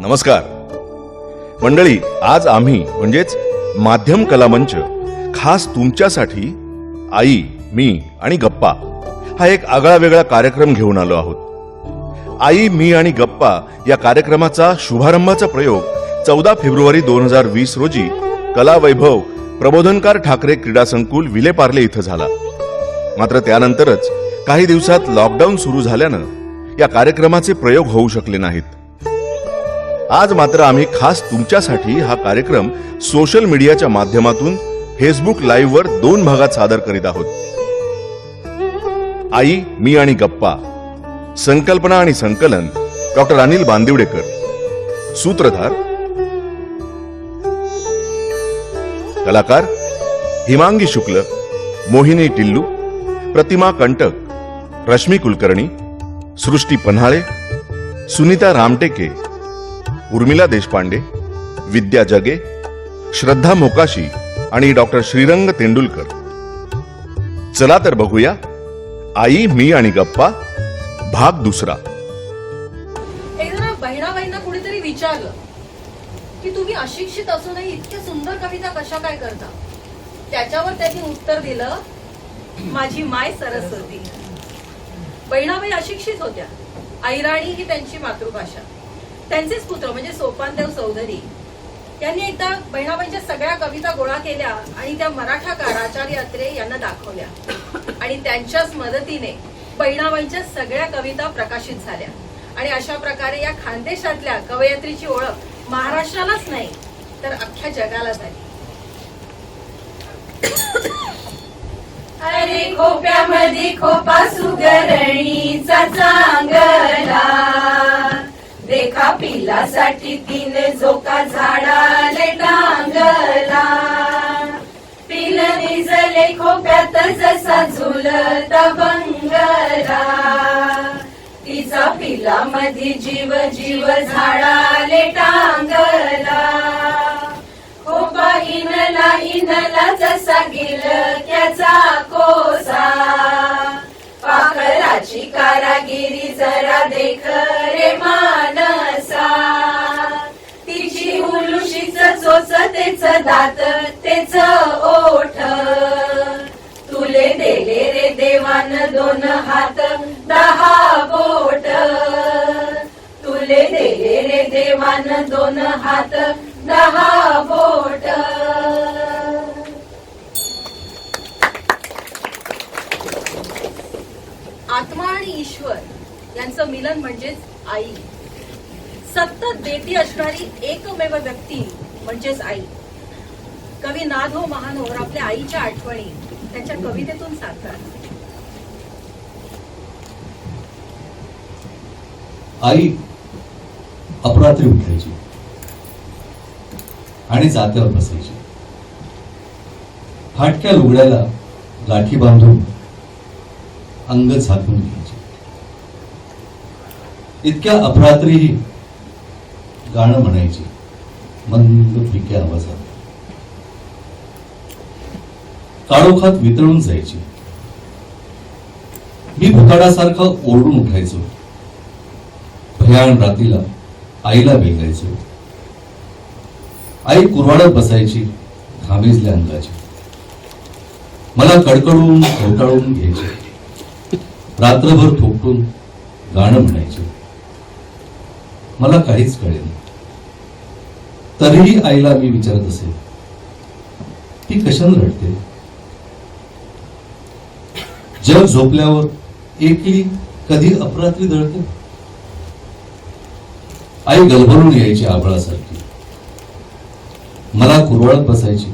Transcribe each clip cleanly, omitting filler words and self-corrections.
नमस्कार मंडळी, आज आम्ही म्हणजेच माध्यम कला मंच खास तुमच्यासाठी आई, मी आणि गप्पा हा एक आगळा वेगळा कार्यक्रम घेऊन आलो आहोत. आई, मी आणि गप्पा या कार्यक्रमाचा शुभारंभाचा प्रयोग 14 फेब्रुवारी 2020 रोजी कला वैभव प्रबोधनकार ठाकरे क्रीडा संकुल विलेपार्ले इथं झाला. मात्र त्यानंतरच काही दिवसात लॉकडाऊन सुरू झाल्यानं या कार्यक्रमाचे प्रयोग होऊ शकले नाहीत. आज मात्र आम्ही खास तुमच्यासाठी हा कार्यक्रम सोशल मीडियाच्या माध्यमातून फेसबुक लाईव्ह वर 2 भागात सादर करीत आहोत. आई, मी आणि गप्पा. संकल्पना आणि संकलन डॉक्टर अनिल बांदिवडेकर. सूत्रधार कलाकार हिमांगी शुक्ल, मोहिनी टिल्लू, प्रतिमा कंटक, रश्मी कुलकर्णी, सृष्टी पन्हाळे, सुनीता रामटेके, उर्मिला देशपांडे, विद्या जगे, श्रद्धा मोकाशी आणि डॉक्टर श्रीरंग तेंडुलकर. चला तर बघूया आई, मी आणि गप्पा भाग 2. एकदा बहिणाबाईंना कुणीतरी विचारलं की तुम्ही अशिक्षित असूनही इतक्या सुंदर कविता कशा काय करता. त्याच्यावर त्यांनी उत्तर दिलं, माझी माय सरस्वती. बहिणाबाई अशिक्षित होत्या. ऐराणी ही त्यांची मातृभाषा. त्यांचेच पुत्र म्हणजे सोपानदेव चौधरी यांनी एकदा बहिणाबाईंच्या सगळ्या कविता गोळा केल्या आणि त्या मराठाकार आचार्य अत्रे यांना दाखवल्या आणि त्यांच्याच मदतीने बहिणाबाईंच्या सगळ्या कविता प्रकाशित झाल्या. आणि अशा प्रकारे या खानदेशातल्या कवयत्रीची ओळख महाराष्ट्रालाच नाही तर अख्ख्या जगाला झाली. अरे खोप्यामध्ये खोपा सुगरणीचा चांगला, देखा पिलासाठी 3 झोका झाडाले टांगला. पिल निजले खोप्यात जसा झुलता बंगला, तिचा पिलामध्ये जीव जीव झाडाले टांगला. खोपा इनला इनला जसा गिलक्याचा कोसा, पाखराची कारागिरी जरा देख रे मानसा. तिची उलुशीच चोच तेच दात तेच ओठ, तुले दिले रे देवान 2 हात 10 बोट. तुले दिले रे देवान 2 हात 10 बोट. आत्मा आणि ईश्वर यांचं मिलन म्हणजेच आई. सतत देती असणारी एकमेव व्यक्ती म्हणजेच आई. कवी नाधो महानोर आपल्या आईच्या आठवणी त्यांच्या कवितेतून सांगतात. आई अपरात्री उठायची आणि जात्यावर बसायची. फाटक्या लुगड्याला लाठी बांधून अंग झाकून घ्यायचे. इतक्या अपरात्रीही गाणं म्हणायची मंद फिक्या आवाजात. काळोखात वितळून जायची. मी भुताडासारखा ओरडून उठायचो. भयान रात्रीला आईला वेगायचो. आई कुरवाडत बसायची घामेजल्या अंगाची. मला कडकडून कवटाळून घ्यायची. रात्रभर थोपटून गाणं म्हणायचे. मला काहीच कळेल. तरीही आईला मी विचारत असे, ती कशाने रडते. जग झोपल्यावर एकली कधी अपरात्री दळते. आई गलबलून यायची आबळासारखी. मला कुरवाळत बसायची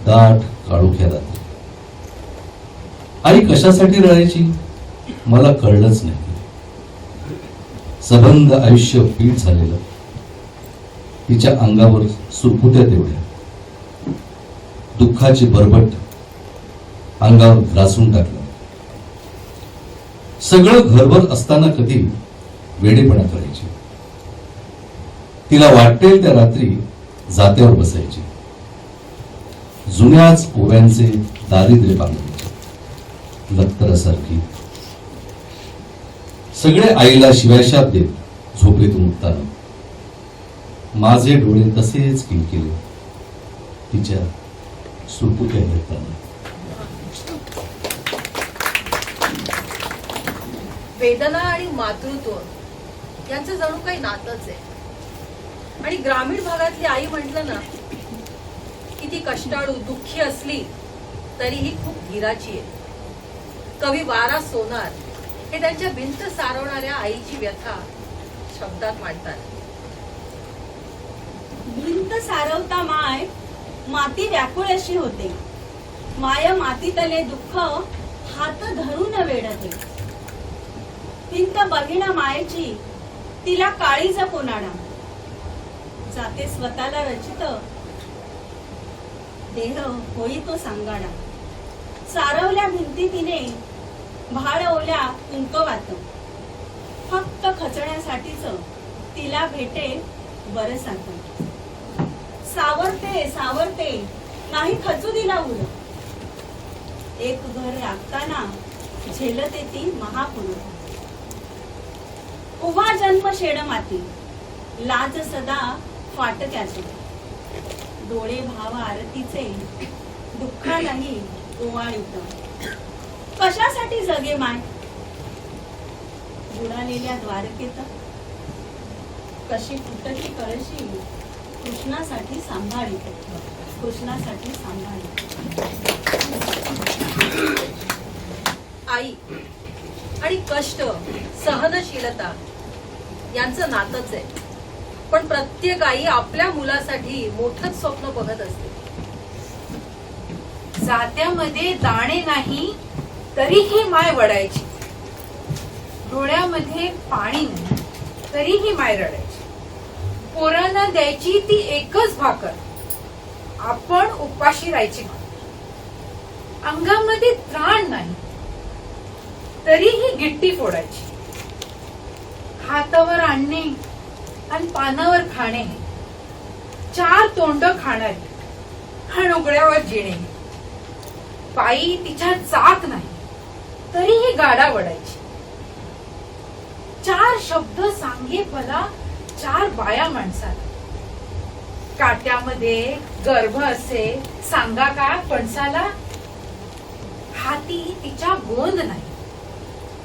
दाट काळोख्या रात्री. आई कशासाठी रडायची मला कळलंच नाही. सबंध आयुष्य पीठ झालेलं. तिच्या अंगावर सुरकुत्या तेवढ्या. दुःखाची बरबट अंगावर ग्रासून टाकलं. सगळं घरभर असताना कधी वेडेपणा करायची. तिला वाटेल त्या रात्री जात्यावर बसायची. जुन्याच ओव्यांचे दारिद्र्य बांधायचे लत्तरासारखी. सगळे आईला शिवायशाप देत झोपेतून उठताना माझे डोळे तसेच किलकिले तिच्या सुटुक्या घेताना. वेदना आणि मातृत्व यांचं जणू काही नातच आहे. आणि ग्रामीण भागातली आई म्हटलं ना की ती कष्टाळू दुःखी असली तरीही खूप धीराची आहे. कवी वारा सोनार हे त्यांच्या भिंत सारवणाऱ्या आईची व्यथा शब्दात मांडतात. भिंत सारवता माय माती व्याकुळ अशी होते. माय माती तले दुःख हात धरून वेढते. भिंत बघिना मायेची तिला काळीज कोणाडा. जाते स्वतःला रचित देह होई तो सांगाडा. सारवल्या भिंती तिने भाळवल्या कुंकवात. फक्त खचण्यासाठीच तिला भेटे बरसात. सावरते सावरते नाही खचू दिला उर. एक घर राखताना झेलते ती महापूर. उभा जन्म शेड माती लाज सदा फाटक्याचे. डोळे भाव आरतीचे दुःखालाही ओवाळीत. कशासाठी जगे माय बुडालेल्या द्वारकेत. कशी फुटती कळशी कृष्णासाठी सांभाळीत. कृष्णासाठी सांभाळीत. आई आणि कष्ट सहनशीलता यांचं नातच आहे. पण प्रत्येक आई आपल्या मुलासाठी मोठंच स्वप्न बघत असते. जात्यामध्ये दाणे नाही तरीही माय वडायची. डोळ्यामध्ये पाणी नाही तरीही माय रडायची. पोरांना द्यायची ती एकच भाकर, आपण उपाशी राहायची. अंगामध्ये त्राण नाही तरीही गिट्टी फोडायची. हातावर आणणे आणि पानावर खाणे, 4 तोंड खाणारी आणि उघड्यावर जिणे. पायी तिच्या चाक नाही तरीही गाडा वडायची. 4 शब्द सांगे भला 4 बाया माणसाला. काट्यामध्ये गर्भ असे सांगा का पणसाला. हाती तिच्या गोंद नाही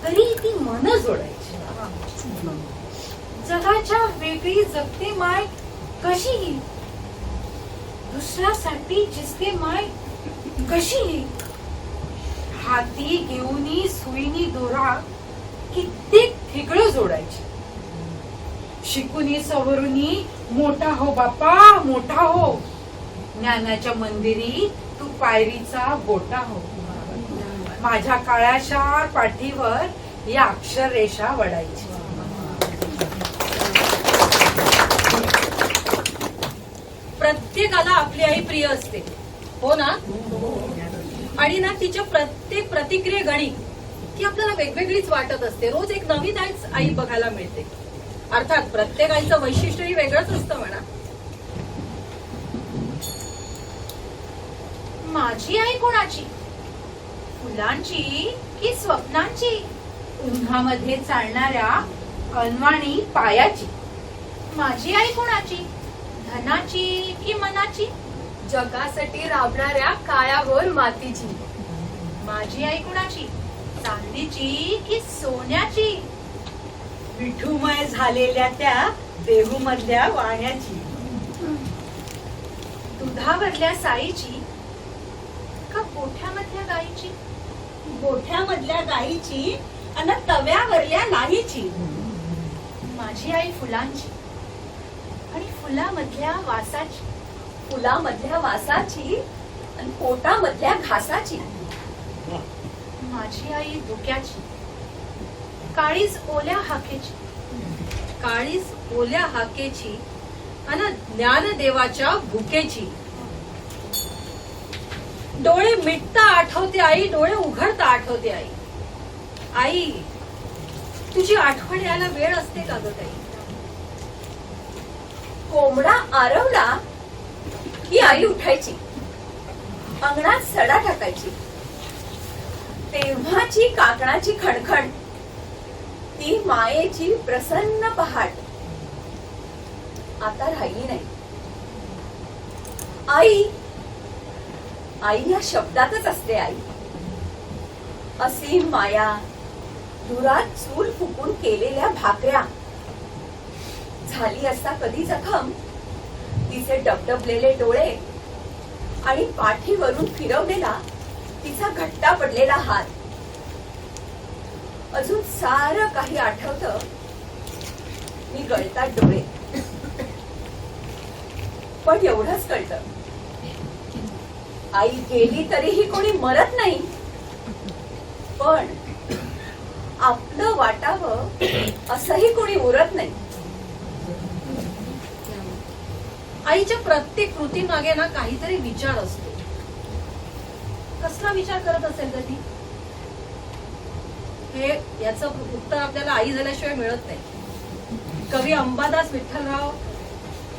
तरी ती मन जोडायची. जगाच्या वेगळी जगते माय कशीही. दुसऱ्यासाठी जिसते माय कशीही. हाती घेऊनी सुईनी दोरा कित्येक ठिगळ जोडायची. शिकुनी सवरुनी मोठा हो बापा मोठा हो. ज्ञानाच्या मंदिरी तू पायरीचा गोटा हो. माझ्या काळ्याशार पाठीवर या अक्षर रेषा वडायची. प्रत्येकाला आपली आई प्रिय असते, हो ना. आणि ना तिच्या प्रत्येक प्रतिक्रिये गणी ती आपल्याला वेगवेगळीच वाटत असते. रोज एक नवीन आई बघायला मिळते. अर्थात प्रत्येक आईचं वैशिष्ट्यही वेगळंच असतं म्हणा. माझी आई कोणाची, फुलांची की स्वप्नांची. उन्हामध्ये चालणाऱ्या अनवाणी पायाची. माझी आई कोणाची, धनाची की मनाची. जगासाठी राबणाऱ्या काळ्यावर मातीची. माझी आई कुणाची, चांदीची की सोन्याची. विठुमय झालेल्या त्या देहूमधल्या वाण्याची. दुधावरल्या साईची का गोठ्यामधल्या गाईची. गोठ्यामधल्या गाईची आणि तव्यावरल्या नाहीची. माझी आई फुलांची आणि फुलामधल्या वासाची. फुलामधल्या वासाची आणि पोटामधल्या घासाची. माझी आई धुक्याची, काळीज ओल्या हाकेची. काळीच ओल्या हाकेची आणि ज्ञानदेवाच्या भुकेची. डोळे मिटता आठवते आई, डोळे उघडता आठवते आई. आई तुझी आठवण यायला वेळ असते का ग ताई. कोंबडा आरवला की आई उठायची, अंगणात सडा टाकायची. तेव्हाची काकणाची खणखण, ती मायेची प्रसन्न पहाट. आता राहिली नाही. आई आई या शब्दातच असते. आई असीम माया, धुरात चूल फुकून केलेल्या भाकऱ्या, झाली असता कधी जखम तिचे डबडबलेले डोळे आणि पाठीवरून फिरवलेला तिचा घट्टा पडलेला हात. अजून सारं काही आठवतं. मी गळतात डोळे, पण एवढंच कळतं, आई गेली तरीही कोणी मरत नाही, पण आपलं वाटावं असंही कोणी उरत नाही. आईच्या प्रत्येक कृती मागे ना काहीतरी विचार असतो. कसला विचार करत असेल का ती? हे याचं उत्तर आपल्याला आई झाल्याशिवाय मिळत नाही. कवी अंबादास विठ्ठलराव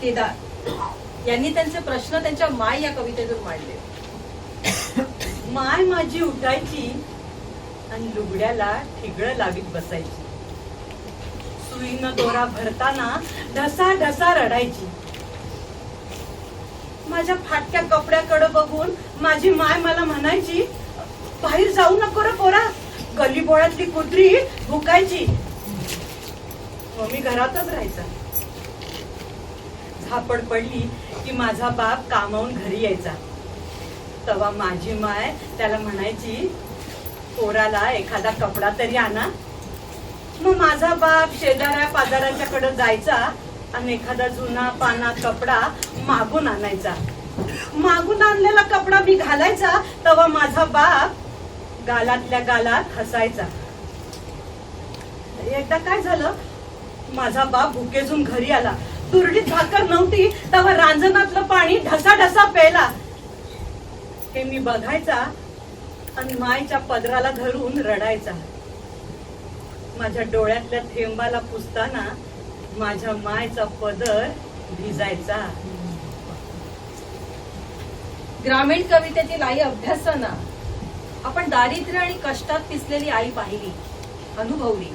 केदार यांनी त्यांचे प्रश्न त्यांच्या माय या कवितेतून मांडले. माय माझी उठायची आणि लुगड्याला ठिगळं लावीत बसायची. सुईनं दोरा भरताना ढसा ढसा रडायची. माझ्या फाटक्या कपड्याकडे बघून माझी माय मला म्हणायची, बाहेर जाऊ नको रे पोरा, गल्लीबोळातली कुत्री भुकायची. मग मी घरातच राहायचा. झापड पडली की माझा बाप कामावून घरी यायचा. तेव्हा माझी माय त्याला म्हणायची, पोराला एखादा कपडा तरी आणा. मग माझा बाप शेजाऱ्या पाजाराच्याकडे जायचा आणि एखादा जुना पाना कपडा मागून आणायचा. मागून आणलेला कपडा मी घालायचा, तेव्हा माझा बाप गालातल्या गालात हसायचा. एकदा काय झालं, माझा बाप भुकेजून घरी आला. तुरडीत भाकर नव्हती, तेव्हा रांजणातलं पाणी ढसा ढसा प्यायला. हे मी बघायचा आणि मायच्या पदराला धरून रडायचा. माझ्या डोळ्यातल्या थेंबाला पुसताना माझ्या मायचा पदर भिजायचा. ग्रामीण कवितेतील आई अभ्यासाना आपण दारिद्र्य आणि कष्टात पिसलेली आई पाहिली, अनुभवली.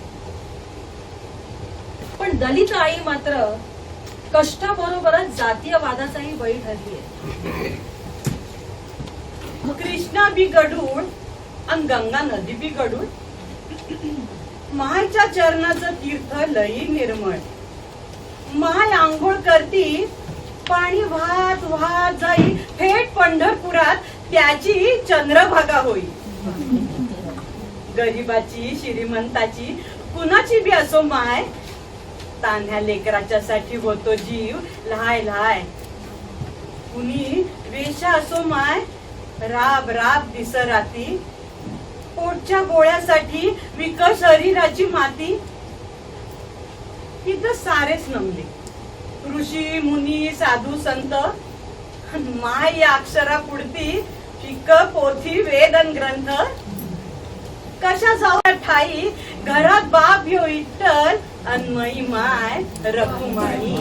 पण दलित आई मात्र कष्टाबरोबरच जातीयवादाचाही बळी ठरली आहे. कृष्णा बी गडूळ आणि गंगा नदी बी गडूळ. मायच्या चरणाचं तीर्थ लई निर्मळ. माय आंघोळ करती, पाणी वाहत वाहत जाई थेट पंढरपुरात, त्याची चंद्रभागा होई. गरीबाची श्रीमंताची कुणाची बी असो माय, तान्ह्या लेकराच्या साठी होतो जीव लहाय लहाय. कुणी वेशा असो माय, राब राब दिस राती, पोटच्या गोळ्यासाठी विक शरीराची माती. इथं सारेच नमले, ऋषी मुनी साधू संत. माय या अक्षरा पुढती शिक पोथी वेद अन ग्रंथ. कशा जाऊ ठाई घरात बाप यो इट्टल अन मई माय रखुमाई.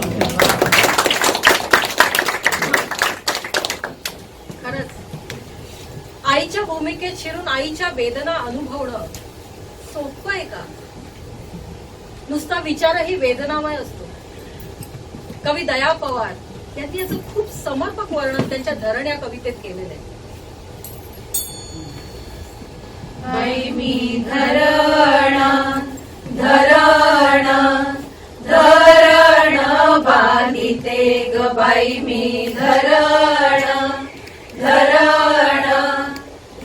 खरंच आईच्या भूमिकेत शिरून आईच्या वेदना अनुभवणं सोपं आहे का? नुसता विचारही वेदनामय असतो. कवी दया पवार यांनी याचं खूप समर्पक वर्णन त्यांच्या धरण या कवितेत केलेलं आहे. बाई मी धरण धरण धरण बांधिते ग बाई मी धरण धरण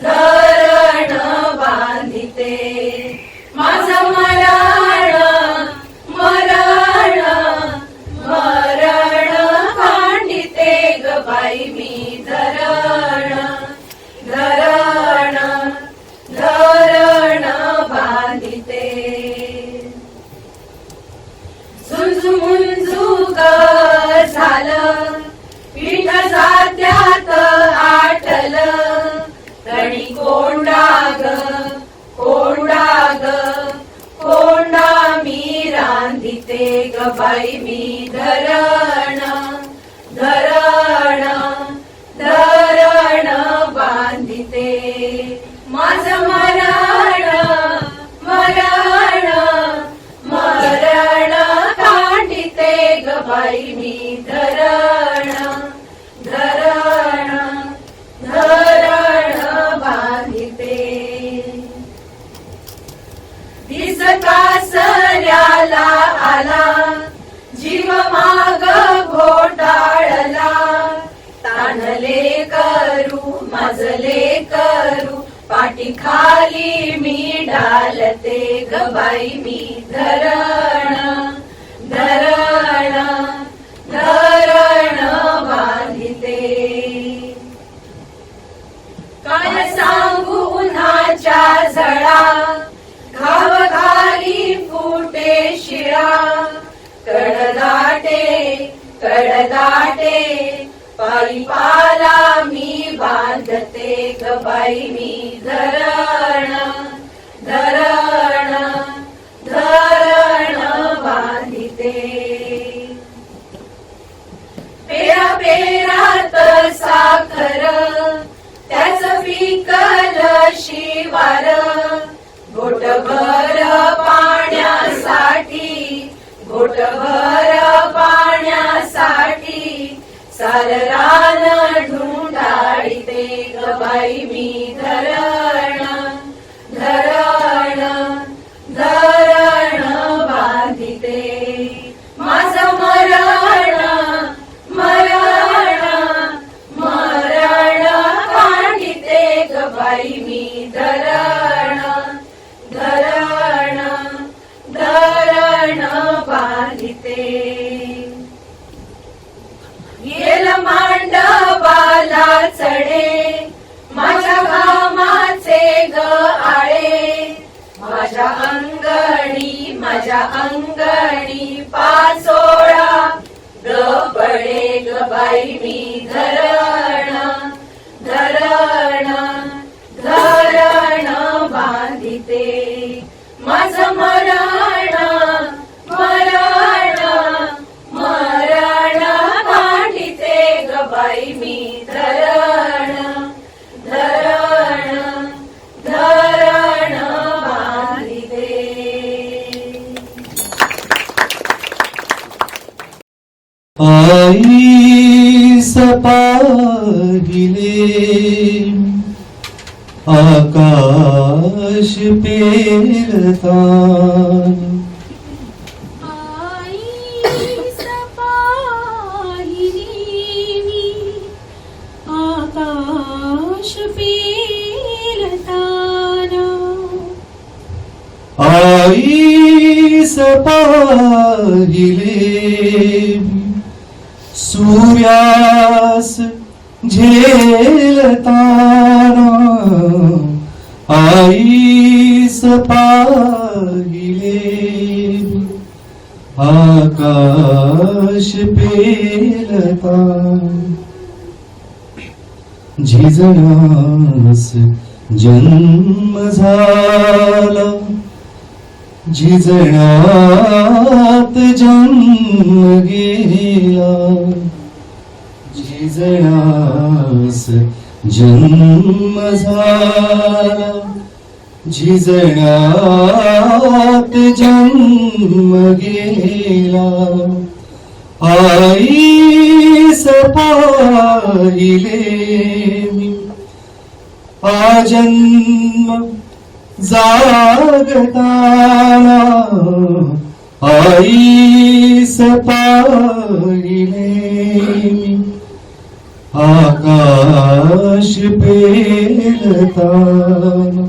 धरण बांधिते. माझं मरण मरण मरण कांडिते ग बाई मी धरण धरण धरण बांधिते. झुंझुमुंझुग झालं पीठ जात्यात आटलं. तणी कोंडाग कोंडाग कोंडा मी रांधिते ग बाई मी धरण धरण धरण बांधिते. माझं मरण मरण मरण कांडिते ग बाई मी धरण धरण धरण बांधिते दिस कासऱ्याला आला जीव माग घोटाळला ताणले करू मजले करू पाठी खाली मी डालते ग बाई मी धरण धरण धरण बांधिते काय सांगू उन्हाच्या झळा घाव घाली फुटे शिळा कडदाटे पायी पाला मी बांधते ग बाई मी धरण धरण धरण बांधिते पेरा पेरात साखर त्याच पिकल शिवार घोटभर पाण्यासाठी सार रान ढुंढाळीते ग बाई मी धरण धरण धरण बांधिते माझं मरण मरण मरण काढिते ग बाई मी धरण धरण धरण बांधिते येल मांडवाला चढे माझ्या घामाचे ग आळे माझ्या अंगणी पाचोळा ग पडे ग बाई मी धरण धरण धरण बांधिते माझं मरण मरण मरण काढिते ग बाई मी धरण धरण धरण बांधिते आई सपाहिले आकाश पेरता आकाश पेलताना आई सपाहिले सूर्यास झेलताना आई सपाहिले आकाश पेलताना झिजण्यास जन्म झाला झिजण्यात जन्म गेला झिजण्यास जन्म झाला झिजण्यात जन्म गेला आई सपाहिले मी आजन्म जागताना आई सपाहिले मी आकाश पेलताना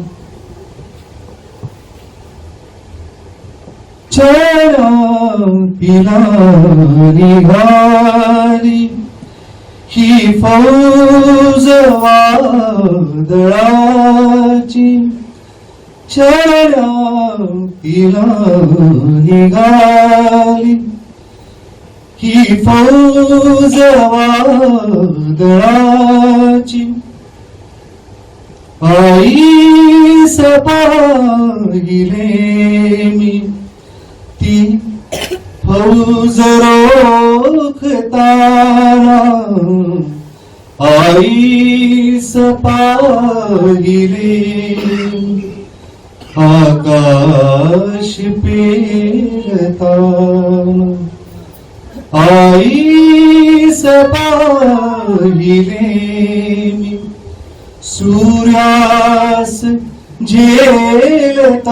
छळातीला निघाली ही फौज वादळाची छळातीला निघाली ही फौज वादळाची आई सपाहिले मी ती फौज रोखताना आई सपाहिले आकाश पेलताना आईस पाहिले मी सूर्यास झेलताना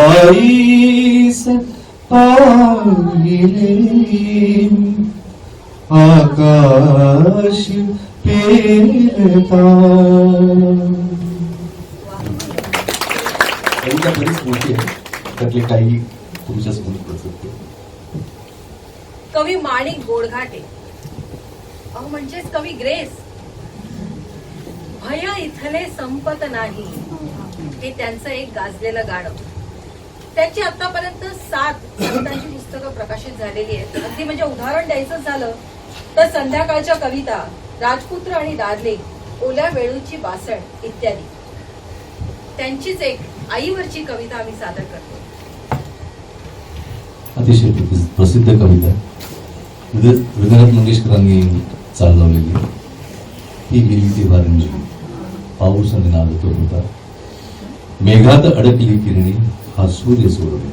आईस पाहिले मी आकाश पेरताना. कविता बरीच मोठी आहे, त्यातले काही तुमच्या समोर प्रसंग. कवी माणिक गोडघाटे अहो म्हणजेच कवी ग्रेस. भय इथले संपत नाही हे त्यांचं एक गाजलेलं गाणं. त्यांची आतापर्यंत 7 कवितांची पुस्तकं प्रकाशित झालेली आहेत. अगदी म्हणजे उदाहरण द्यायचं झालं तर संध्याकाळच्या कविता, राजपुत्र आणि दादले, ओल्या वेळूची बासण इत्यादी. त्यांचीच एक आईवरची कविता आम्ही सादर करतो. अतिशय प्रसिद्ध कविता हृदयनाथ मंगेशकरांनी चालवलेली. ही गेली तेव्हा रंजी पाऊस आणि नादतो होता, मेघात अडकली किरणी हा सूर्य सोडून गेले.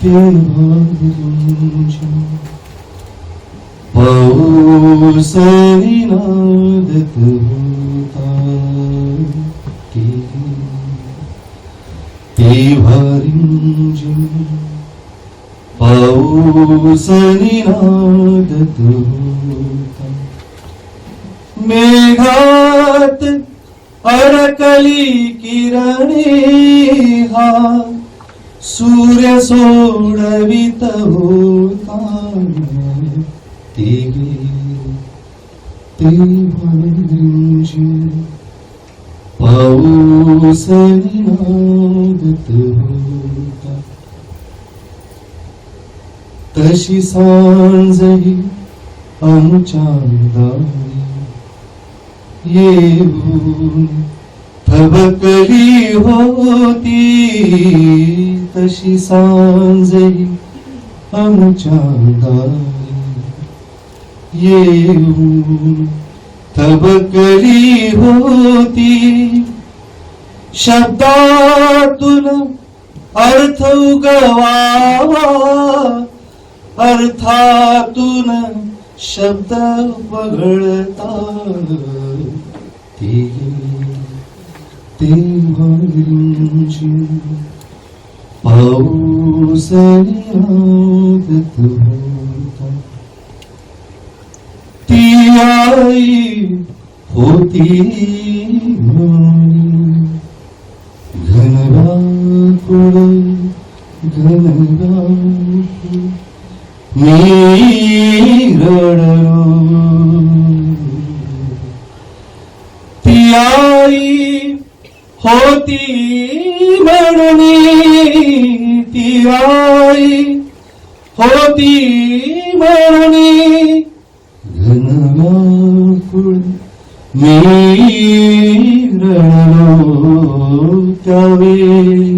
तेव्हा पाऊसही नादत होता, तेव्हा रिमझिम पाऊसही नादत होता. मेघात अडकली किरणे हा सूर्य सोडवित होता. तेव्हा रिमझिम पाऊसही नादत होता. तशी सांजही आमच्या दारी येऊन थबकली होती. तशी सांजही आमच्या दारी येऊन थबकली होती. शब्दातून अर्थ उगवावा, अर्थातून शब्द वगळता. तेव्हा रिमझिम पाऊसही नादत होता. ती आई होती घनव्याकुळ घनव्याकुळ. मी रडलो. ती आई होती म्हणून, ती आई होती म्हणून घनव्याकुळ मी रडलो. त्यावेळी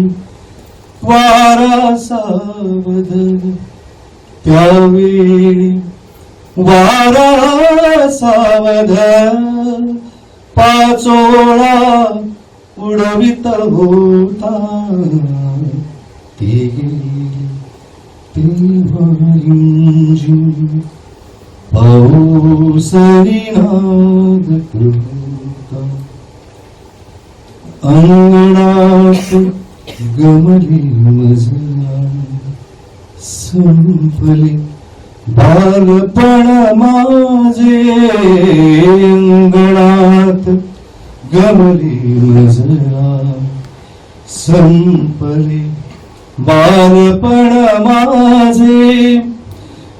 वारा सावध, त्यावेळी वारा सावध पाचोळा उडवित होता. तेव्हा रिमझिम पाऊसही नादत होता. अंगणात गमली मजला संपले बालपण माझे. अंगणात गमली मजला संपले बालपण माझे.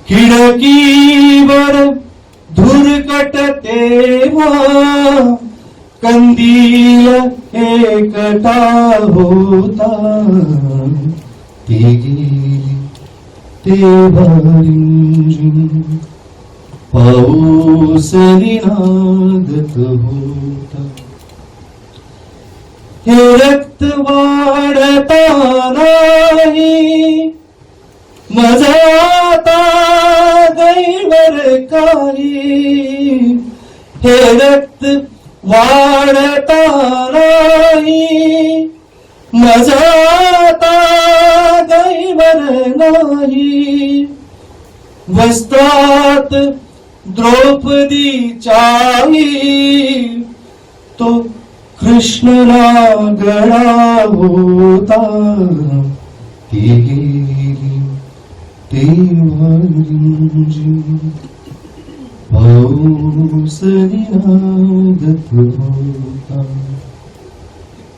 खिडकीवर धुरकट तेव्हा कंदील एकटा होता. ती गेली तेव्हा रिमझिम पाऊसही नादत होता. हे रक्त वाढता नाही माझा आता गैवर काही हे रक्त वाढता नाही माझा आता गैवर नाही वस्त्रात द्रौपदीच्याही तो कृष्णला गळा होता ती गेली तेव्हाची पाऊस निनादत होता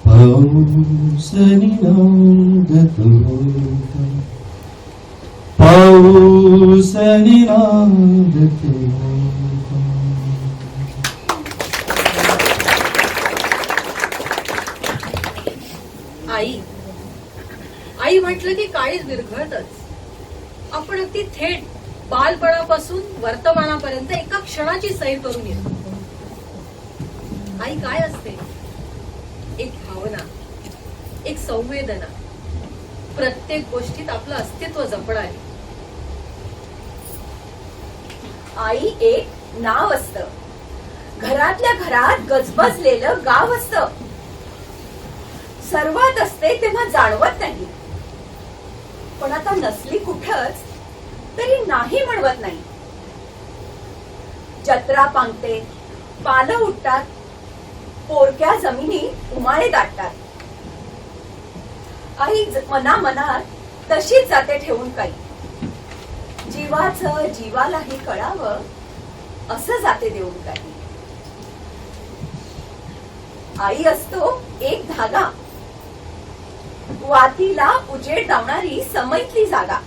पाऊस निनादत होता पाऊस निनादत होता. आई म्हटलं की काळीच विरघळतच. आपण अगदी थेट बालपणापासून वर्तमानापर्यंत एका क्षणाची सैर करून येतो. आई काय असते? एक भावना, एक संवेदना, प्रत्येक गोष्टीत आपलं अस्तित्व जपणारी. आई एक नाव असतं, घरातल्या घरात गजबजलेलं गाव असतं. सर्वात असते तेव्हा जाणवत नाही, पण आता नसली कुठंच तरी नाही म्हणवत नाही. जत्रा पांगते, पानं उठतात, पोरक्या जमिनी उमाळे दाटतात. आई मनामनात तशीच जाते ठेवून काही. जीवाचं जीवालाही कळावं असं जाते देऊन काही. आई असतो एक धागा, वातीला उजेड लावणारी समईतली जागा.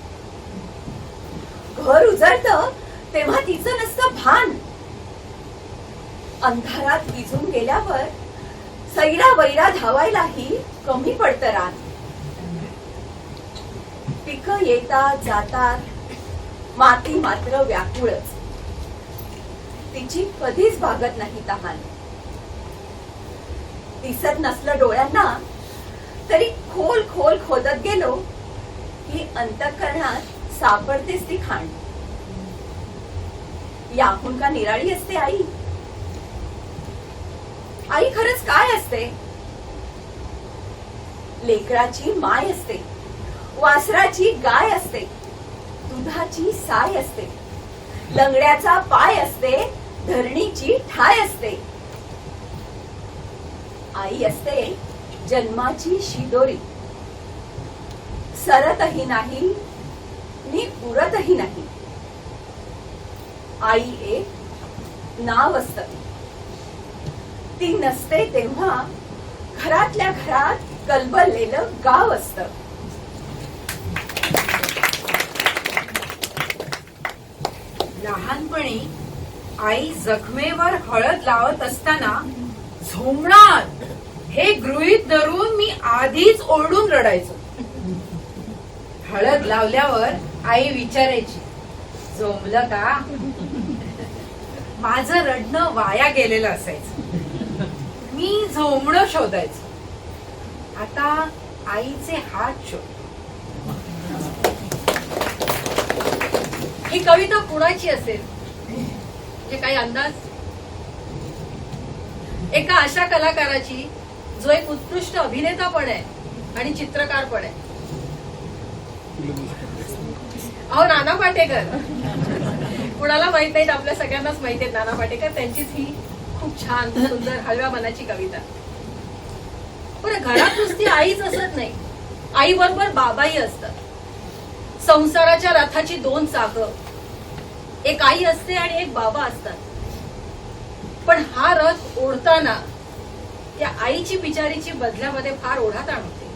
घर उजळतं तेव्हा तिचं नसतं भान. अंधारात विझून गेल्यावर सैरा वैरा धावायलाही कमी पडतं रान. पिकं येतात जातात, माती मात्र व्याकुळच. तिची कधीच भागत नाही तहान. दिसत नसलं डोळ्यांना तरी खोल खोल खोदत गेलो की अंतःकरणात सापडतेच ती खाण. याहून का निराळी असते आई? आई खरंच काय असते? लेकराची माय असते, वासराची गाय असते, दुधाची साय असते, लंगड्याचा पाय असते, धरणीची ठाय असते. आई असते जन्माची शिदोरी, सरतही नाही नि उरतही नाही. आई एक नाव असतं, ती नसते तेव्हा घरातल्या घरात कलबललेलं गाव असतं. लहानपणी आई जखमेवर हळद लावत असताना झोमणार हे गृहीत धरून मी आधीच ओरडून रडायचो. हळद लावल्यावर आई विचारायची, झोंबलं का? माझं रडणं वाया गेलेलं असायचं. मी झोमणं शोधायचो. आता आईचे हात शोध. ही कविता कुणाची असेल? म्हणजे काही अंदाज? एका अशा कलाकाराची जो एक उत्कृष्ट अभिनेता पण आहे आणि चित्रकार पण आहे. अहो, नाना पाटेकर. कुणाला माहित नाहीत, आपल्या सगळ्यांनाच माहित आहेत नाना पाटेकर. त्यांचीच ही खूप छान सुंदर हलव्या मनाची कविता. पण घरात नुसती आईच असत नाही, आई बरोबर बाबाही असतात. संसाराच्या रथाची दोन चाकं, एक आई असते आणि एक बाबा असतात. पण हा रथ ओढताना त्या आईची बिचारीची बदल्यामध्ये फार ओढाताण होते.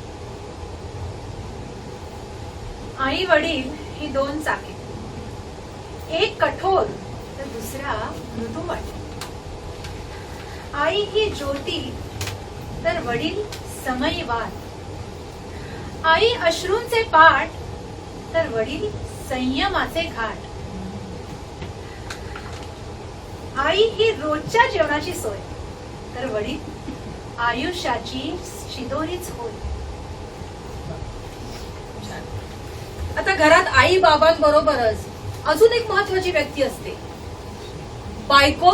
आई वडील ही दोन चाके, एक कठोर तर दुसरा मृदू वाटे. आई ही ज्योती तर वडील समयवाद. आई अश्रूंचे पाठ तर वडील संयमाचे घाट. आई ही रोजच्या जेवणाची सोय तर वडील आयुष्याची शिदोरीच होय. आता घरात आई बाबांबरोबरच अजून एक महत्वाची व्यक्ती असते, बायको.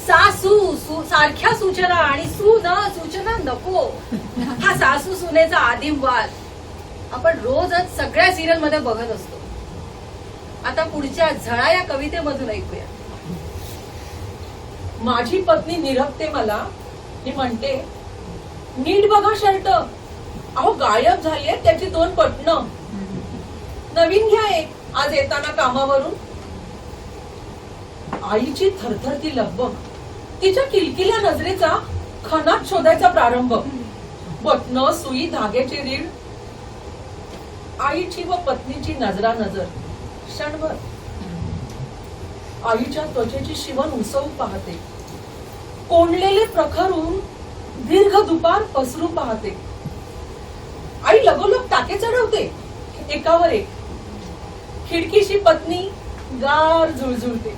सासू सारख्या सूचना आणि सूचना नको, हा सासू सुनेचा आदिम वाद आपण रोजच सगळ्या सिरियल मध्ये बघत असतो. आता पुढच्या झळा या कवितेमधून ऐकूया. माझी पत्नी निरखते मला, ती म्हणते, नीट बघा शर्ट, अहो गायब झालीये त्याची 2 बटणं, नवीन घ्या एक आज येताना कामावरून. आईची थरथरती लगबग, तिच्या किलकिल्या नजरेचा खणात शोधायचा प्रारंभ. बटणं, सुई, धाग्याची रीळ, आईची व पत्नीची नजरा नजर क्षणभर. आईच्या त्वचेची शिवण उसवू पाहते, कोंडलेले प्रखरून दीर्घ दुपार पसरू पाहते. आई लगोलग टाके चढवते एकावर एक. खिडकीशी पत्नी गार झुळझुळते.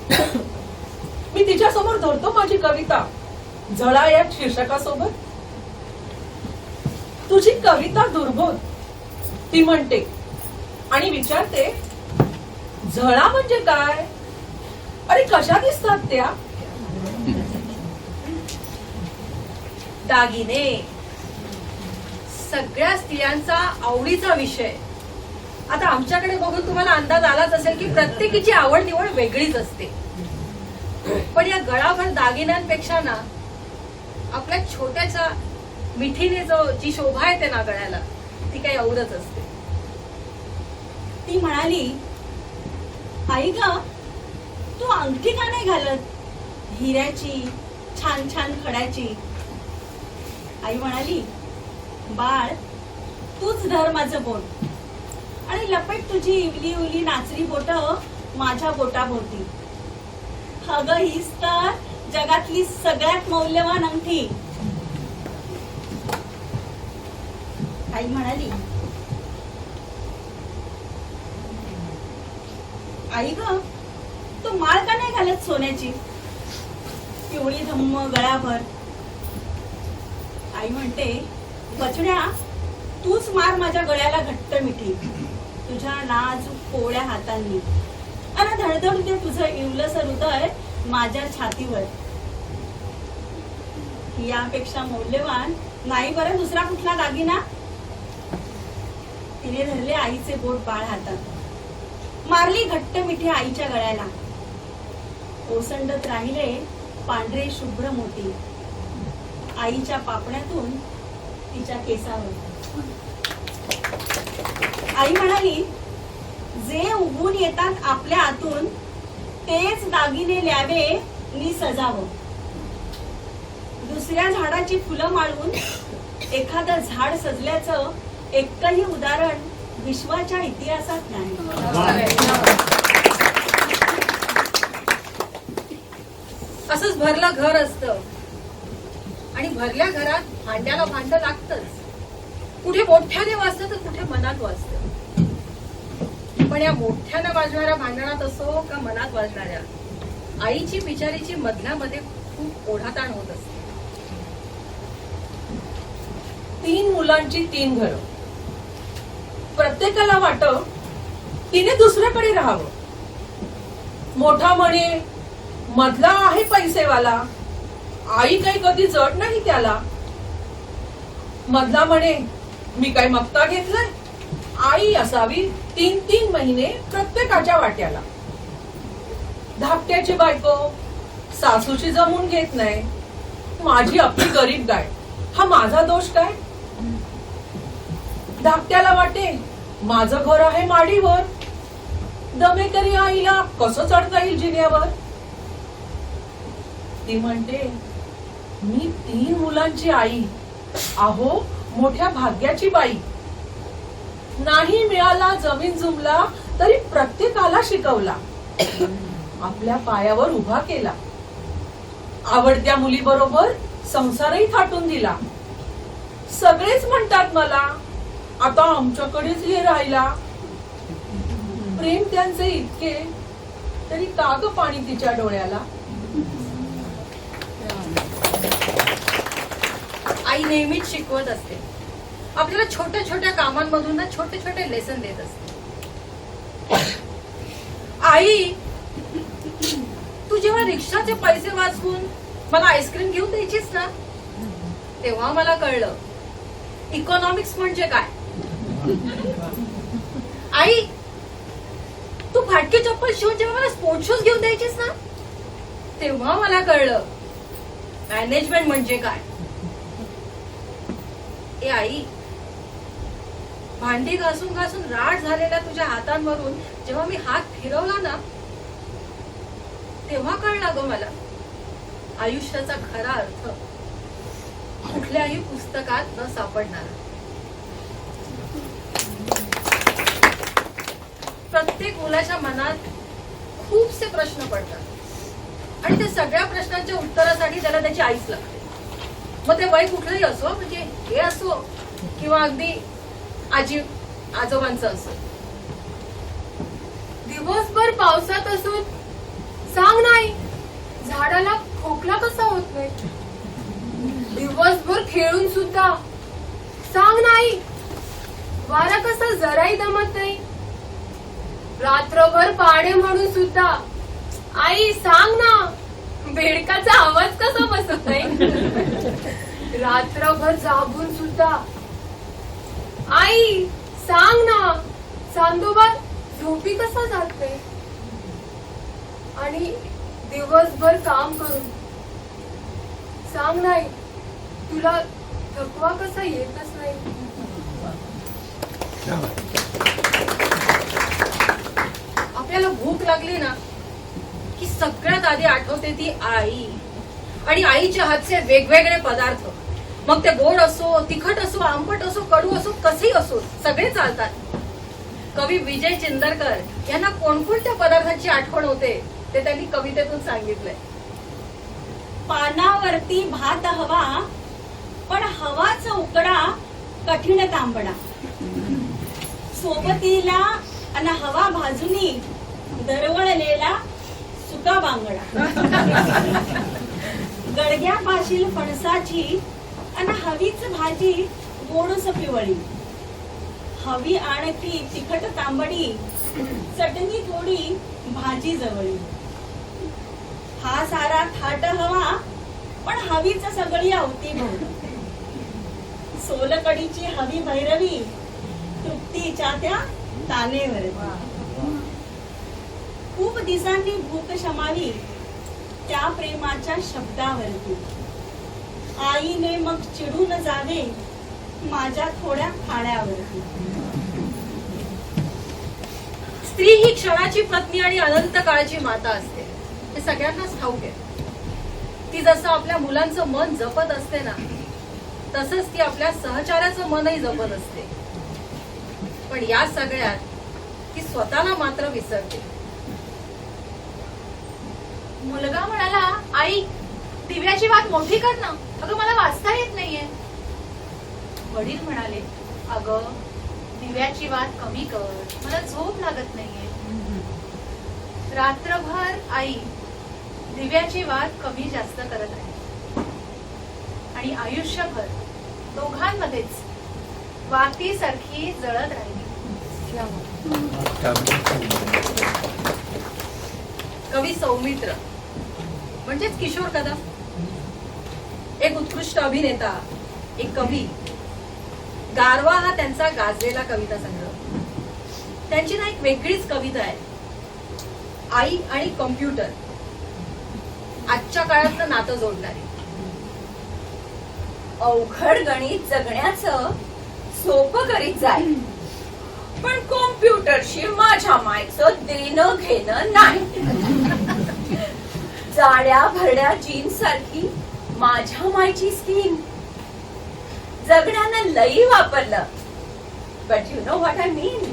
मी तिच्या समोर धरतो माझी कविता झळा या शीर्षकासोबत. तुझी कविता दुर्बोध, ती म्हणते आणि विचारते, झळा म्हणजे काय? अरे कशा दिसतात त्या? दागिने सगळ्या स्त्रियांचा आवडीचा विषय. आता आमच्याकडे बघून तुम्हाला अंदाज आलाच असेल की प्रत्येकीची आवड निवड वेगळीच असते. पण या गळाभर दागिन्यांपेक्षा ना आपल्या छोट्याच्या मिठीने जी शोभा येते ना गळ्याला, ती काही औरच असते. ती म्हणाली, आई ग, तू अंगठी का नाही घालत, हिऱ्याची, छान छान खड्याची? आई म्हणाली, बाळ, तूच धर माझं बोट आणि लपेट तुझी इवली उली नाचरी बोट माझ्या बोटाभोवती. अगं, हीच तर जगातली सगळ्यात मौल्यवान अंगठी. आई म्हणाली, आई ग, तू माळ का नाही घालत सोन्याची, पिवळी धम्म गळाभर? आई म्हणते, बचड्या, तूच मार माझ्या गळ्याला घट्ट मिठी तुझ्या नाजूक कोवळ्या हातांनी, आणि धडधडते तुझं इवलसर हृदय माझ्या छातीवर. यापेक्षा मौल्यवान नाही बरं दुसरा कुठला दागिना. तिने धरले आईचे बोट बाळ हातात, मारली घट्ट मिठी आईच्या गळ्याला. ओसंडत राहिले पांढरे शुभ्र मोती आईच्या पापण्यातून तिच्या केसावर. आई म्हणाली, जे उगवून येतात आपल्या आतून तेच दागिने ल्यावे नि सजावं. दुसऱ्या झाडाची फुलं माळून एखादं झाड सजल्याचं एकही उदाहरण विश्वाच्या इतिहासात नाही. असंच भरलं घर असतं आणि भरल्या घरात भांड्याला भांड लागतच. कुठे मोठ्याने वाजतं तर कुठे मनात वाजतं. पण या मोठ्यानं वाजणाऱ्या भांडणात असो का मनात वाजणाऱ्या, आईची बिचारीची मधल्यामध्ये खूप ओढाताण होत असते. 3 मुलांची 3 घरं. प्रत्येकाला वाटतं तिने दुसऱ्याकडे राहावं. मोठा म्हणे, मधला आहे पैसेवाला, आई काही कधी जड नाही त्याला. मधला म्हणे, मी काय मक्ता घेतलाय, आई असावी 3-3 महिने प्रत्येकाच्या वाट्याला. धाकट्याची बायको सासूची जमून घेत नाही, माझी आपली गरीब गाय, हा माझा दोष काय? धाकट्याला वाटे, माझं घर आहे माडीवर, दमे तरी आईला कसं चढता येईल जिन्यावर. ती म्हणते, मी 3 मुलांची आई, अहो मोठ्या भाग्याची बाई. नाही मिळाला जमीन जुमला तरी प्रत्येकाला शिकवला, आपल्या पायावर उभा केला. आवडत्या मुलीबरोबर संसारही थाटून दिला. सगळेच म्हणतात मला, आता आमच्याकडेच ये राहिला. प्रेम त्यांचे इतके तरी का ग पाणी तिच्या डोळ्याला. आई नेहमीच शिकवत असते, आपल्याला छोट्या छोट्या कामांमधून ना छोटे छोटे लेसन देत असते. आई, तू जेव्हा रिक्षाचे पैसे वाचवून मला आईस्क्रीम घेऊन द्यायचीस ना, तेव्हा मला कळलं इकॉनॉमिक्स म्हणजे काय. आई, तू फाटके चप्पल शिवून जेव्हा मला स्पोर्ट शूज घेऊन द्यायचीस ना, तेव्हा मला कळलं मॅनेजमेंट म्हणजे काय. ए आई, भांडी घासून घासून राठ झालेल्या तुझ्या हातांवरून जेव्हा मी हात फिरवला ना, तेव्हा कळला ग मला आयुष्याचा खरा अर्थ कुठल्याही पुस्तकात न सापडणारा. प्रत्येक मुलाच्या मनात खूपसे प्रश्न पडतात आणि त्या सगळ्या प्रश्नांच्या उत्तरासाठी त्याला त्याची आईच लागते. मग ते वय कुठलंही असो, म्हणजे हे असो किंवा अगदी आजी आजोबांचं असो. दिवसभर पावसात असून सांग नाही झाडाला खोकला कसा होत नाही. दिवसभर खेळून सुद्धा सांग नाही वारा कसा जराही दमत नाही. रात्रभर पाणे म्हणून सुद्धा आई सांग ना बेडकाचा आवाज कसा बसत नाही. रात्रभर जागून सुद्धा आई सांग ना चांदोबा झोपी कसा जात नाही. आणि दिवसभर काम करून सांग नाही तुला थकवा कसा येतच नाही. आपल्याला भूक लागली ना की सगळ्यात आधी आठवते ती आई आणि आईच्या हातचे वेगवेगळे पदार्थ. मग ते गोड असो, तिखट असो, आंबट असो, कडू असो, कसेही असो, सगळे चालतात. कवी विजय चिंदरकर यांना कोणकोणत्या पदार्थांची आठवण होते ते त्यांनी कवितेतून सांगितलंय. पानावरती भात हवा, पण हवाचा उकडा कठीण तांबडा. सोबतीला अन हवा भाजूनी दरवळलेला सुका बांगडा. गडग्या पाशील फणसाची अन हवीच भाजी गोडस पिवळी. हवी आणखी तिखट तांबडी, चटणी थोडी भाजी जवळी. हा सारा थाट हवा, पण हवीच सगळी अवती भोवती. सोलकडीची हवी भैरवी, तृप्तीच्या त्या तानेवर. खूप दिवसांनी भूक शमावी त्या प्रेमाच्या शब्दावरती. आईने मग चिडून जावे माझ्या थोड्या खाण्यावरती. स्त्री ही क्षणाची पत्नी आणि अनंत काळची माता असते, हे सगळ्यांनाच ठाऊक आहे. ती जसं आपल्या मुलांचं मन जपत असते ना, तसंच ती आपल्या सहचार्याचं मनही जपत असते. पण या सगळ्यात ती स्वतःला मात्र विसरते. मुलगा म्हणाला आई दिव्याची वात मोठी कर ना, अगं मला वाचता येत नाहीये. वडील म्हणाले अगं दिव्याची वात कमी कर, मला झोप लागत नाहीये. रात्रभर आई दिव्याची वात कमी जास्त करत राहिली आणि आयुष्यभर दोघांमध्येच वातीसारखी जळत राहिली. कवी सौमित्र म्हणजेच किशोर कदम, एक उत्कृष्ट अभिनेता, एक कवी. गारवा हा त्यांचा गाजलेला कविता संग्रह. त्यांची ना एक वेगळीच कविता आहे, आई आणि कम्प्युटर, आजच्या काळातलं नातं जोडणारी. अवघड गणित जगण्याचं सोपं करीत जाईल, पण कॉम्प्युटरशी माझ्या मायचं देणं घेणं नाही. जाड्या भरड्या जीन्स सारखी माझ्या मायची स्किन जगण्यानं लई वापरलं, but you know what I mean.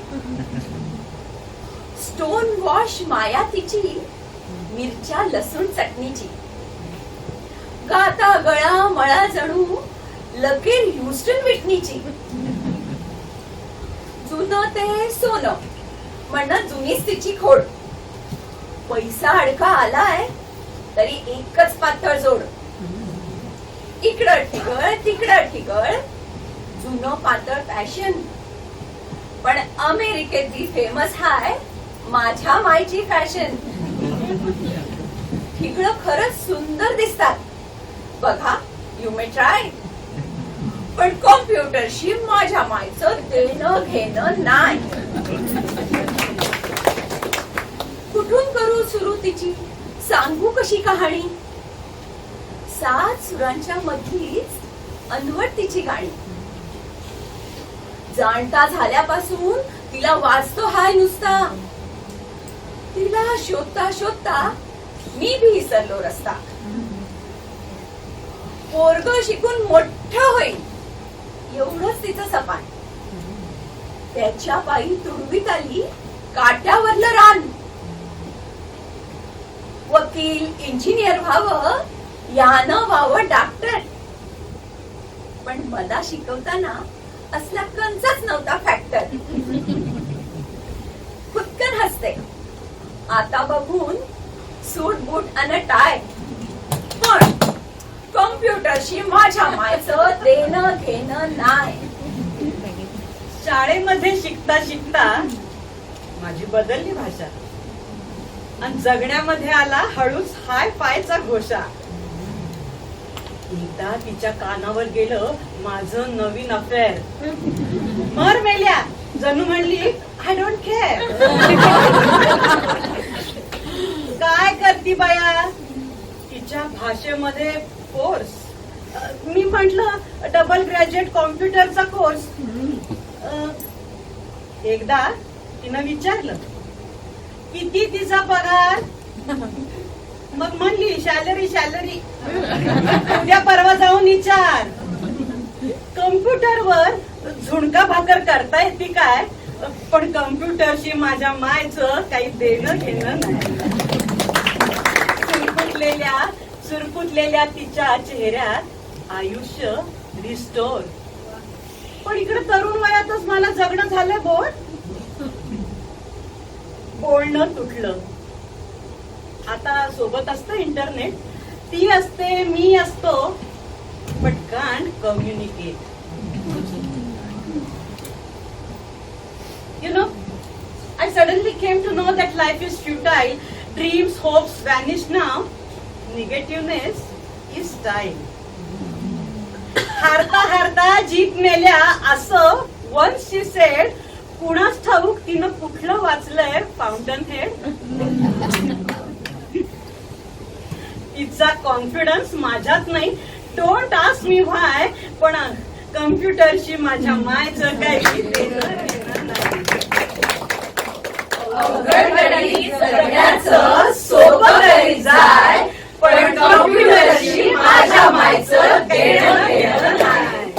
Stone wash माया तिची, मिरच्या लसूण चटणीची. गाता गळा मळा जणू लकीर ह्युस्टन विटनीची. जुनं ते सोनं म्हणणं जुनीच तिची खोड. पैसा अडका आलाय तरी एकच पातळ जोड. इकडं ठिगळ तिकडं ठिगळ, जुनं पातळ फॅशन. पण अमेरिकेतली फेमस हाय माझ्या मायची फॅशन. ठिगळ खरंच सुंदर दिसतात बघा, यू मे ट्राय. पण कॉम्प्युटरशी माझ्या मायचं देणं घेणं नाही. कुठून करू सुरू तिची, सांगू कशी कहाणी. 7 सुरांच्या मधलीच अनवट तिची गाणी. जाणता झाल्यापासून तिला वाचतो हाय नुसता. तिला शोधता शोधता मी भी विसरलो रस्ता. पोरग शिकून मोठं होईल एवढंच तिचं सपान. त्याच्या पायी तुडवीत आली काट्यावरलं रान. वकील इंजिनियर व्हावं, यानं व्हावं डॉक्टर. पण मला शिकवताना असला कंचाच नव्हता फॅक्टर. खुदकन हसते आता बघून सूट बूट अन टाय. पण कॉम्प्युटरशी माझ्या मायचं देणं घेणं नाही. शाळेमध्ये शिकता शिकता माझी बदलली भाषा आणि जगण्यामध्ये आला हळूच हाय फायचा घोषा. एकदा तिच्या कानावर गेलं माझं नवीन अफेअर. मर मेल्या जणू म्हणली आय डोंट केअर. काय करती बाया तिच्या भाषेमध्ये कोर्स. मी म्हंटल डबल ग्रॅज्युएट कॉम्प्युटरचा कोर्स. एकदा तिनं विचारलं किती तिचा पगार. मग म्हणली सॅलरी सॅलरी. उद्या परवा जाऊन विचार. कम्प्युटरवर झुणका भाकर करता येते काय, पण कम्प्युटरशी माझ्या मायचं काही देणं घेणं नाही. सुरकुतलेल्या तिच्या चेहऱ्यात आयुष्य रिस्टोर. पण इकडे तरुण वयातच मला जगणं झालं बोर. बोलणं तुटलं. आता सोबत असतं इंटरनेट. ती असते मी असतो but can't communicate. You know, I suddenly came to know that life is futile. Dreams, hopes vanish now. Negativeness is time. हारता हारता जीत मेल्या असं once she said. कुणाच ठाऊक तिनं कुठलं वाचलंय फाउंटन हेड. तिचा कॉन्फिडन्स माझ्यात नाही. डोंट आस्क मी व्हाय. पण कम्प्युटरशी माझ्या मायचं काही देणं घेणं नाही. अवघड जगण्याचं सोपं घरी जाय, पण कॉम्प्युटरशी माझ्या मायचं देणं घेणं नाही.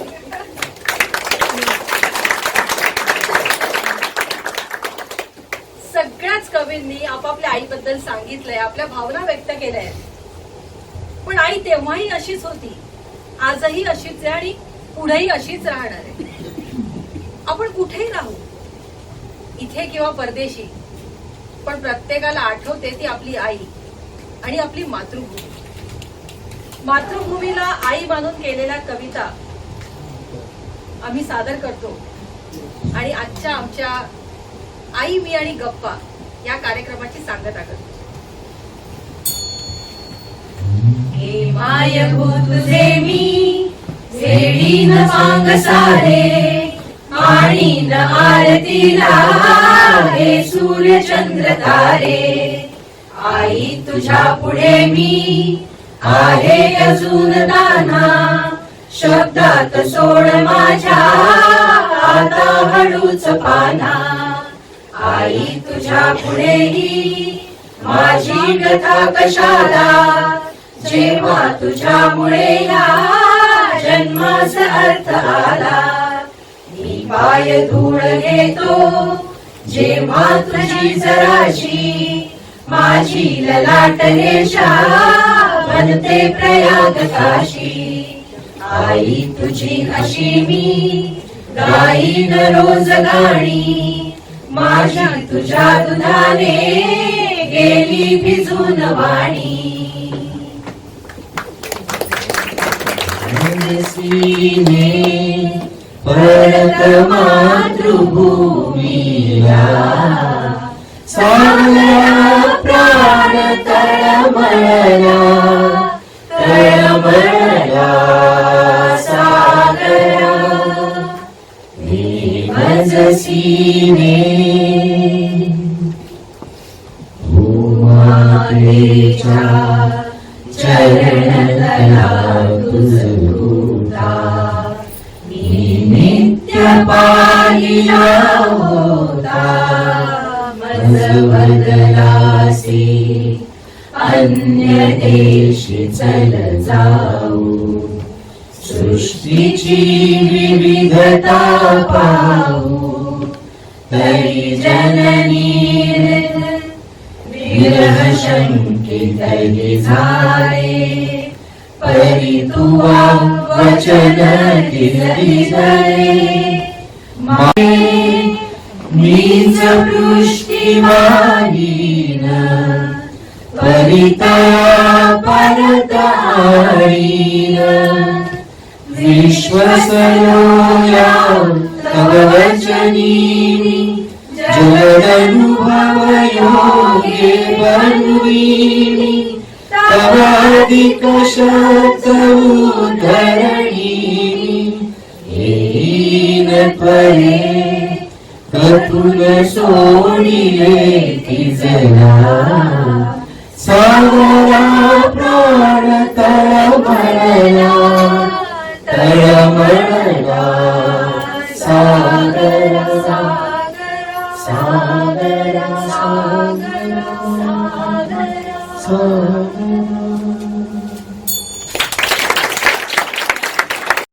सगळ्याच कवींनी आपापल्या आईबद्दल सांगितलंय, आपल्या भावना व्यक्त केल्या आहेत. पण आई तेव्हाही अशीच होती, आजही अशीच आहे आणि पुढेही अशीच राहणार आहे. आपण कुठेही राहू, इथे किंवा परदेशी, पण प्रत्येकाला आठवते ती आपली आई आणि आपली मातृभूमी. मातृभूमीला आई मानून केलेल्या कविता आम्ही सादर करतो आणि आजच्या आमच्या आई मी आणि गप्पा या कार्यक्रमाची सांगता करतो. हे मायभूत तुझे मी वेडीन मांग सारे, आणि न आरतीला हे सूर्य चंद्र तारे. आई तुझ्या पुढे मी आहे अजून दाना, शब्दात सोड माझ्या आता हळूच पाना. आई तुझ्या पुढेही माझी व्यथा कशाला, जेव्हा तुझ्यामुळे या जन्माचा अर्थ आला. मी पाय धूळ घेतो जेव्हा तुझी जराशी, माझी ललाट रेषा बनते प्रयाग काशी. आई तुझी अशी मी गाईन रोज गाणी, माझी तुझ्या दुधाने गेली भिजून वाणी. मनसीने परत मातृभूमीला सागरा प्राण तळमळला सागरा मी मनसीने भूमातेच्या चरणतला तुझ होता मी नित्य पाहिला होता मज बदलासी अन्य देशी चल जाऊ सृष्टीची विविधता पाहू तरी जननी विरह शंकित झाले परी तुवा वचन दिले मीच पृष्टिवाहीन परिता परत आईन विश्वसयोया तव वचनी जलदनुभव योगे बनवीनी तवाधिक शब्द उद्धरणीनी येईन त्वरे कथुन सोडिले तिजला सागरा प्राण तळमळला